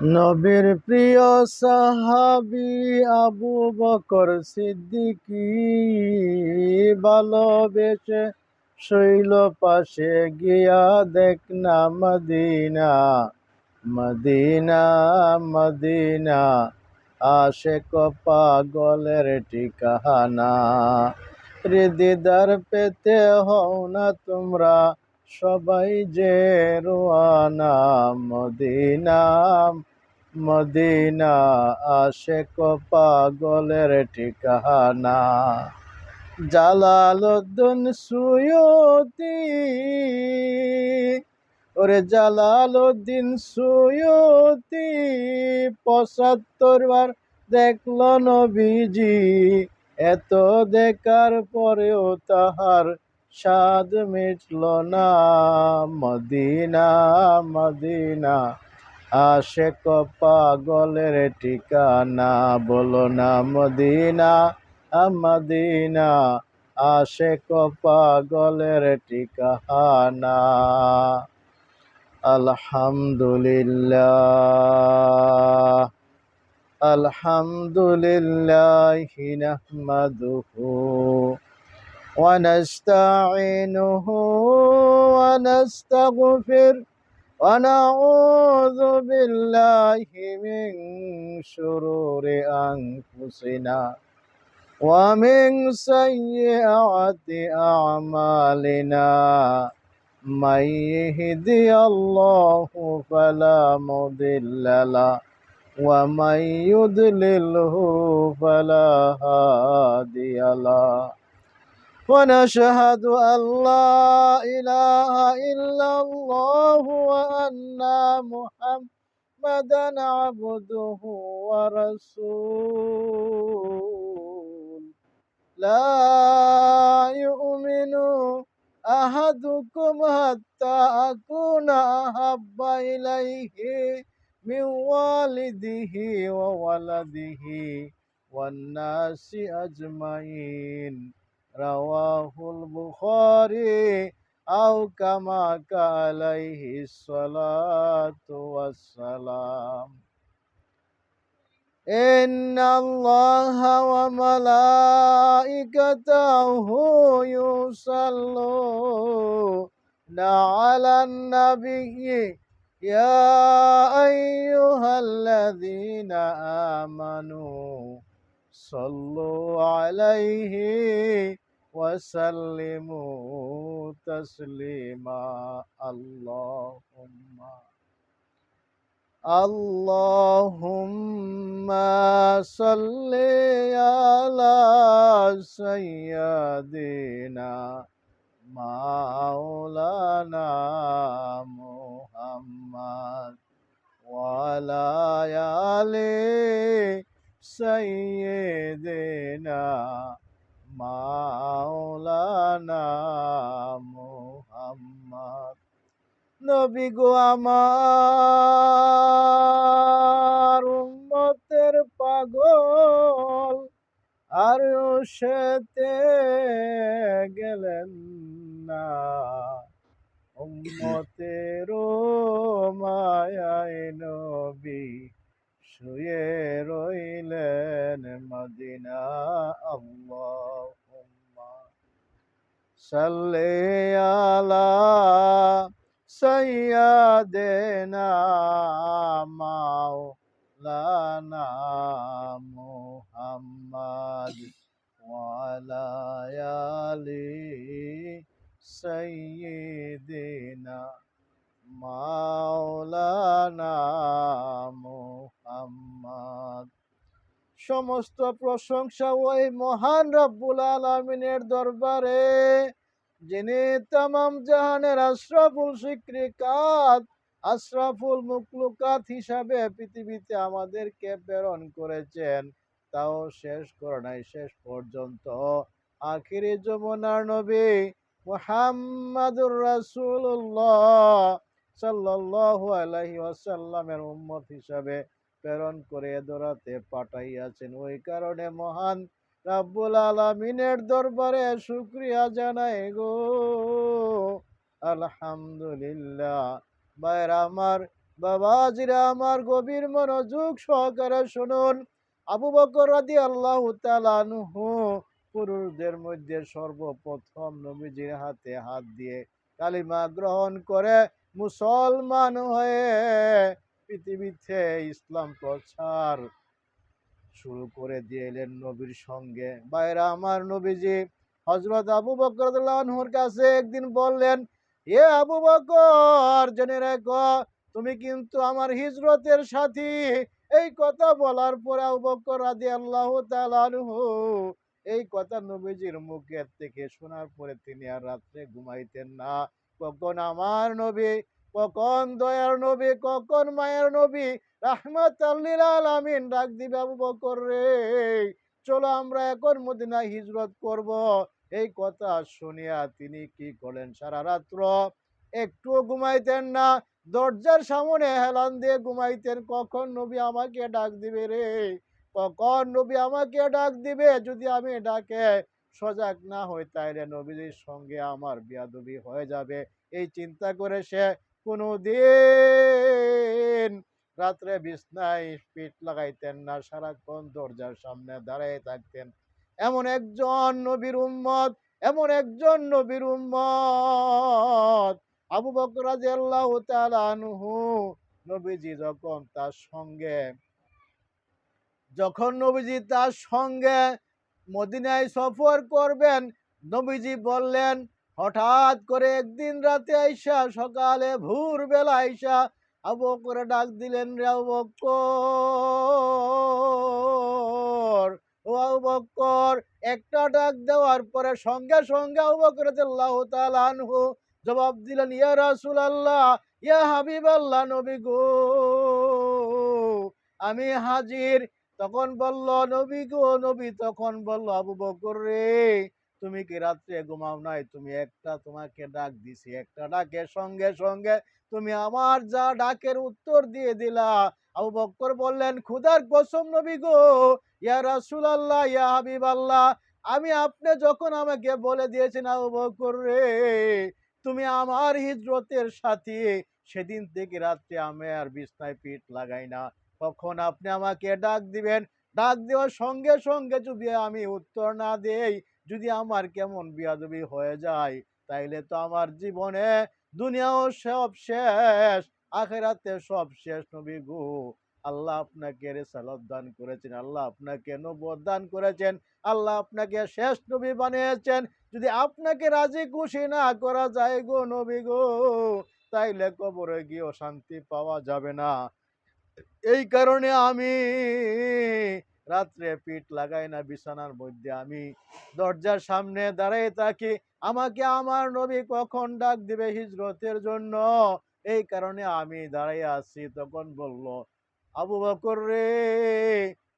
নবীর প্রিয় সাহাবী আবু বকর সিদ্দিকী ভালোবেসে শৈল পাশে গিয়া দেখ না মদিনা মদিনা মদিনা আশেক পাগলের ঠিকানা হৃদিদার পেতে হও না তোমরা সবাই যে রোয়ানা মদিনা মদিনা আশেক পাগলের ঠিকানা জালালউদ্দিন সুয়ুতি ওরে জালালউদ্দিন সুয়ুতি ৭৫ বার দেখল নবীজি, এত দেখার পরেও তাহার স্বাদ মিটল না মদিনা মদিনা আশেক পাগলের ঠিকানা বলো না মদিনা মদিনা আশেক পাগলের ঠিকানা আলহামদুলিল্লাহ আলহামদুলিল্লাহি নাহমাদুহু ওয়া নাস্তাঈনুহু ওয়া নাস্তাগফির ونعوذ بالله من شرور أنفسنا ومن سيئات أعمالنا من يهدي الله فلا مضل له ومن يضلله فلا هادي له ونشهد أن لا إله إلا الله وأن محمدا عبده ورسوله لا يؤمن أحدكم حتى أكون أحب إليه من والده وولده والناس أجمعين رواه البخاري أو كما قال عليه الصلاة والسلام إن الله وملائكته يصلون على النبي يا أيها الذين آمنوا صلوا عليه وسلموا تسليما اللهم صل على سيدنا مولانا محمد وعلى آل سيدنا মাওলানা মুহাম্মদ। নবী গো আমার উম্মতের পাগল আর সেতে গেলেন না, উম্মতের মায়ায় নবী শুয়ে রইলেন মদিনা। আল্লাহুম্মা সাল্লি আলা সাইয়্যিদিনা মাওলানা মুহাম্মদ ওয়া আলা আলি সাইয়্যিদিনা মাওলানা মুহাম্মদ। সমস্ত প্রশংসা ওই মহান রব্বুল আলামিনের দরবারে, যিনি তামাম জাহানের আশরাফুল শিকরিকাত আশরাফুল মুখলুকাত হিসাবে পৃথিবীতে আমাদেরকে প্রেরণ করেছেন। তাও শেষ করে নাই, শেষ পর্যন্ত আখিরি যমুনার নবী মুহাম্মাদুর রাসূলুল্লাহ সাল্লাল্লাহু আলাইহি ওয়াসাল্লামের উম্মত হিসাবে প্রেরণ করে দরাতে পাঠাইয়াছেন। ওই কারণে মহান রাব্বুল আলামিনের দরবারে শুকরিয়া জানাই গো আলহামদুলিল্লাহ। ভাইরা আমার, বাবাজিরা আমার গভীর মনোযোগ সহকারে শুনুন। আবু বকর রাদিয়াল্লাহু তাআলা আনহু পুরুষদের মধ্যে সর্বপ্রথম নবীজির হাতে হাত দিয়ে কালিমা গ্রহণ করে মুসলমান হয়ে পৃথিবীতে ইসলাম প্রচার শুরু করে দিলেন নবীর সঙ্গে। ভাইরা আমার, নবীজি হযরত আবু বকর রাদিয়াল্লাহু আনহুর কাছে একদিন বললেন, এ আবু বকর, জেনে রেখো তুমি কিন্তু আমার হিজরতের সাথী। এই কথা বলার পরে আবু বকর রাদিয়াল্লাহু তাআলা আনহু এই কথা নবীজির মুখের থেকে শোনার পরে তিনি আর রাত্রে ঘুমাইতেন না। কখন আমার নবী, কখন দয়ার নবী, কখন মায়ের নবী রাহমাতাল লিল আলামিন ডাক দিবে, আবু বকর রে, চলো আমরা এখন মদিনায় হিজরত করব। এই কথা শুনিয়া তিনি কি করলেন, সারা রাত্র একটু ঘুমাইতেন না, দরজার সামনে হেলান দিয়ে ঘুমাইতেন। কখন নবী আমাকে ডাক দিবে রে, কখন নবী আমাকে ডাক দিবে। যদি আমি ডাকে সজাগ না হই তাইলে নবীর সঙ্গে আমার বিয়াদবি হয়ে যাবে। এই চিন্তা করে সে কোনোদিন রাত্রে বিছনায় পিঠ লাগাইতেন না, সারাক্ষণ দরজার সামনে দাঁড়িয়ে থাকতেন। এমন একজন নবীর উম্মত, এমন একজন নবীর উম্মত আবু বকর রাদিয়াল্লাহু তাআলা আনহু। নবীজি যখন নবীজি তার সঙ্গে মদিনায় সফর করবেন, নবীজি বললেন, হঠাৎ করে একদিন রাতে আইসা, সকালে ভোরবেলা আইসা আবু বকর ডাক দিলেন, রে আবু বকর, ও আবু বকর। একটা ডাক দেওয়ার পরে সঙ্গে সঙ্গে আবু বকর রাদিয়াল্লাহু তাআলা আনহু জবাব দিলেন, ইয়া রাসূলুল্লাহ, ইয়া হাবিবাল্লাহ, নবী গো, আমি হাজির। তখন বলল, নবী গো, নবী তখন বলল, আবু বকর রে, তুমি কি রাত্রে ঘুমাও নাই? তুমি একটা তোমাকে ডাক দিছি, একটা ডাকের সঙ্গে সঙ্গে তুমি আমার যা ডাকের উত্তর দিয়ে দিলা। আবু বকর বললেন, খুদার কসম নবী গো, ইয়া রাসূলুল্লাহ, ইয়া হাবিবাল্লাহ, আমি আপনি যখন আমাকে বলে দিয়েছেন আবু বকর রে, তুমি আমার হিজরতের সাথী, সেদিন থেকে রাত্রে আমি আর বিছনায় পিঠ লাগাই না। কখন আপনি আমাকে ডাক দিবেন, ডাক দেওয়ার সঙ্গে সঙ্গে যদি আমি উত্তর না দেই, যদি আমার কেমন বিয়াদবি হয়ে যায়, তাইলে তো আমার জীবনে দুনিয়াও সব শেষ, আখেরাতে সব শেষ। নবী গো, আল্লাহ আপনাকে রিসালাত দান করেছেন, আল্লাহ আপনাকে নবুয়ত দান করেছেন, আল্লাহ আপনাকে শেষ নবী বানিয়েছেন। যদি আপনাকে রাজি খুশি না করা যায় গো নবী গো, তাইলে কবরে গিয়েও শান্তি পাওয়া যাবে না। এই কারণে আমি রাত্রে পিঠ লাগাই না, বিছানার মধ্যে আমি দরজার সামনে দাঁড়িয়ে থাকি, আমাকে আমার নবী কখন ডাক দিবে হিজরতের জন্য, এই কারণে আমি দাঁড়িয়ে আছি। তখন বলল, আবু বকর রে,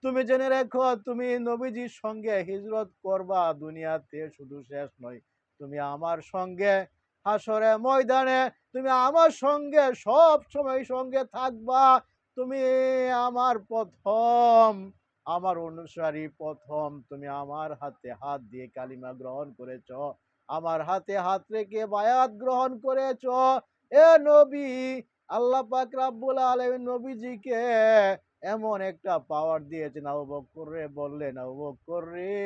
তুমি জেনে রেখো, তুমি নবীজির সঙ্গে হিজরত করবা, দুনিয়াতে শুধু শেষ নয়, তুমি আমার সঙ্গে হাসরে ময়দানে, তুমি আমার সঙ্গে সব সময় সঙ্গে থাকবা। তুমি আমার প্রথম, আমার অনুসারী প্রথম, তুমি আমার হাতে হাত দিয়ে কালিমা গ্রহণ করেছ, আমার হাতে হাত রেখে বায়াত গ্রহণ করেছ। এ নবী, আল্লাহ পাক রাব্বুল আলামিন নবীজিকে এমন একটা পাওয়ার দিয়েছেন। আবু বকর রে বললেন, আবু বকর রে,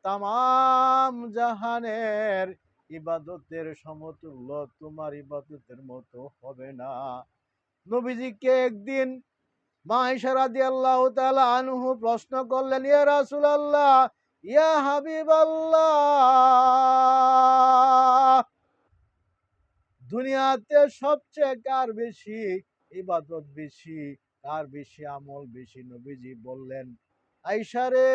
তামাম জাহানের ইবাদতের সমতুল্য তোমার ইবাদতের মতো হবে না। নবীজিকে একদিন মা আয়েশা রাদিয়াল্লাহু তাআলা আনহু প্রশ্ন করলেন, ইয়া রাসূলুল্লাহ, ইয়া হাবিবাল্লাহ, দুনিয়াতে সবচেয়ে কার বেশি ইবাদত বেশি, কার বেশি আমল বেশি? নবীজি বললেন, আয়েশা রে,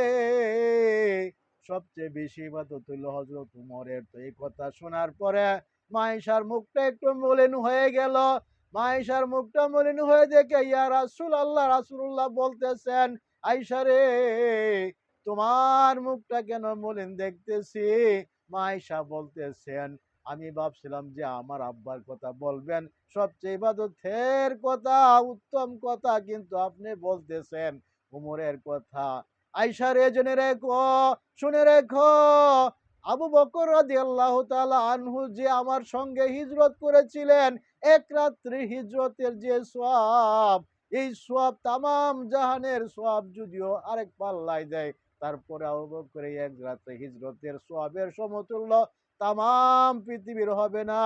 সবচেয়ে বেশি ইবাদত হইল হযরত উমরের। তো এই কথা শোনার পরে মা আয়েশার মুখটা একটু মলিন হয়ে গেল। মা আয়েশার মুখটা মলিন হয়ে দেখে, ইয়া রাসূলুল্লাহ, রাসূলুল্লাহ বলতেছেন, আয়েশা রে, তোমার মুখটা কেন মলিন দেখতেছি? মা আয়েশা বলতেছেন, আমি ভাবছিলাম যে আমার আব্বার কথা বলবেন, সবচেয়ে ইবাদতের কথা, উত্তম কথা, কিন্তু আপনি বলতেছেন উমরের কথা। আয়েশা রে, জেনে রেখো, শুনে রেখো, আবু বকর রাদিয়াল্লাহু তাআলা আনহু যে আমার সঙ্গে হিজরত করেছিলেন, এক রাত্রি হিজরতের যে সওয়াব, এই সওয়াব তামাম জাহানের সওয়াব যদিও আরেক পাল্লায় দেয়, তারপরে আবু বকর এই এক রাত্রে হিজরতের সওয়াবের সমতুল্য তামাম পৃথিবীর হবে না।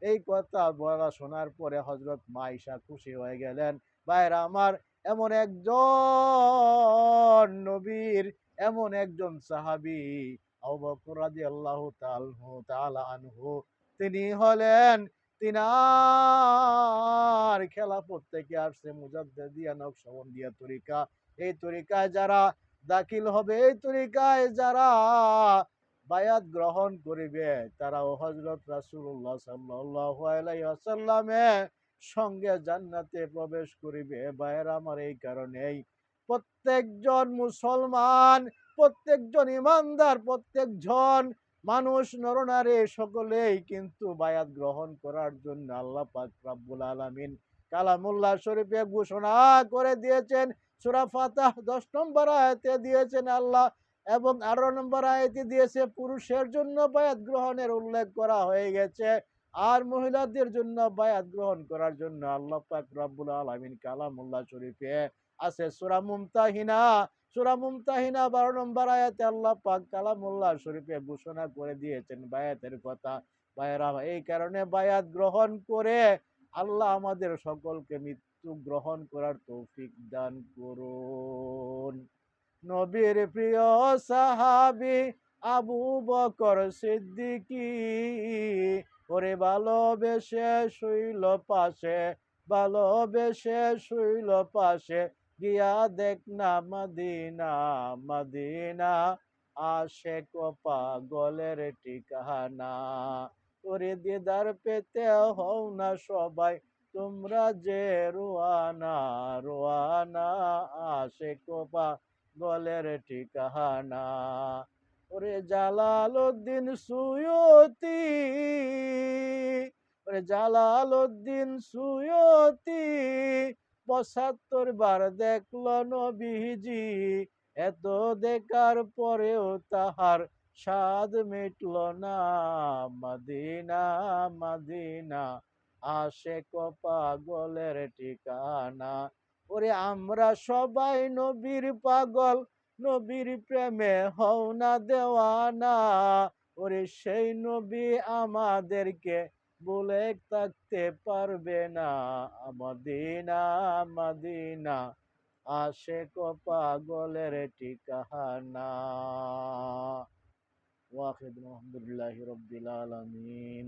এই কথা বলা শোনার পরে হযরত মাইশা খুশি হয়ে গেলেন। ভাইরা আমার, এমন একজন নবীর, এমন একজন সাহাবী আবু বকর রাদিয়াল্লাহু তাআলা আনহু, তিনি হলেন, তিনার খেলাফত থেকে আসছে মুজাদ্দিদিয়া নকশবন্দিয়া তরিকা। এই তরিকায় যারা দাখিল হবে, এই তরিকায় যারা বায়াত গ্রহণ করিবে, তারাও হযরত রাসূলুল্লাহ সাল্লাল্লাহু আলাইহি ওয়াসাল্লামের সঙ্গে জান্নাতে প্রবেশ করিবে। ভাইয়েরা আমার, এই কারণেই প্রত্যেকজন মুসলমান, প্রত্যেকজন ইমানদার, প্রত্যেকজন মানুষ, নরনারী সকলেই কিন্তু বায়াত গ্রহণ করার জন্য আল্লাহ পাক রব্বুল আলামিন কালামুল্লাহ শরীফে ঘোষণা করে দিয়েছেন। সূরা ফাতিহা ১০ নম্বর আয়াতে দিয়েছেন আল্লাহ, এবং ১৮ নম্বর আয়াতে দিয়েছে পুরুষের জন্য বায়াত গ্রহণের উল্লেখ করা হয়ে গেছে। আর মহিলাদের জন্য বায়াত গ্রহণ করার জন্য আল্লাহ পাক রব্বুল আলামিন কালামুল্লাহ শরীফে আছে সূরা মুমতাহিনা। সূরা মুমতাহিনা ১২ নম্বর আয়াতে আল্লাহ পাক কালামুল্লাহ শরীফে ঘোষণা করে দিয়েছেন বায়াতের কথা। ভাইয়েরা, এই কারণে বায়াত গ্রহণ করে আল্লাহ আমাদের সকলকে মৃত্যু গ্রহণ করার তৌফিক দান করুন। নবীর প্রিয় সাহাবী আবু বকর সিদ্দিকী, ওরে ভালোবেসে শুইল পাশে, ভালোবেসে শুইল পাশে, গিয়া দেখ না মদিনা, মদিনা আশেক পাগলের ঠিকানা। ওরে দিদার পেতে হও না সবাই তোমরা যে রোয়ানা, রোয়ানা আশেক পাগলের ঠিকানা। ওরে জালালউদ্দিন সুয়ুতি, ওরে জালালউদ্দিন সুয়ুতি ৭৫ বার দেখলো নবীজি, এত দেখার পরেও তাহার স্বাদ মিটল না। মদিনা, মদিনা আশেক পাগলের ঠিকানা। ওরে আমরা সবাই নবীর পাগল, নবীর প্রেমে হও না দেওয়ানা। ওরে সেই নবী আমাদেরকে বলে থাকতে পারবে না। মদিনা, মদিনা আশেক পাগলের ঠিকানা। ওয়াখির আলহামদুলিল্লাহি রাব্বিল আলামিন।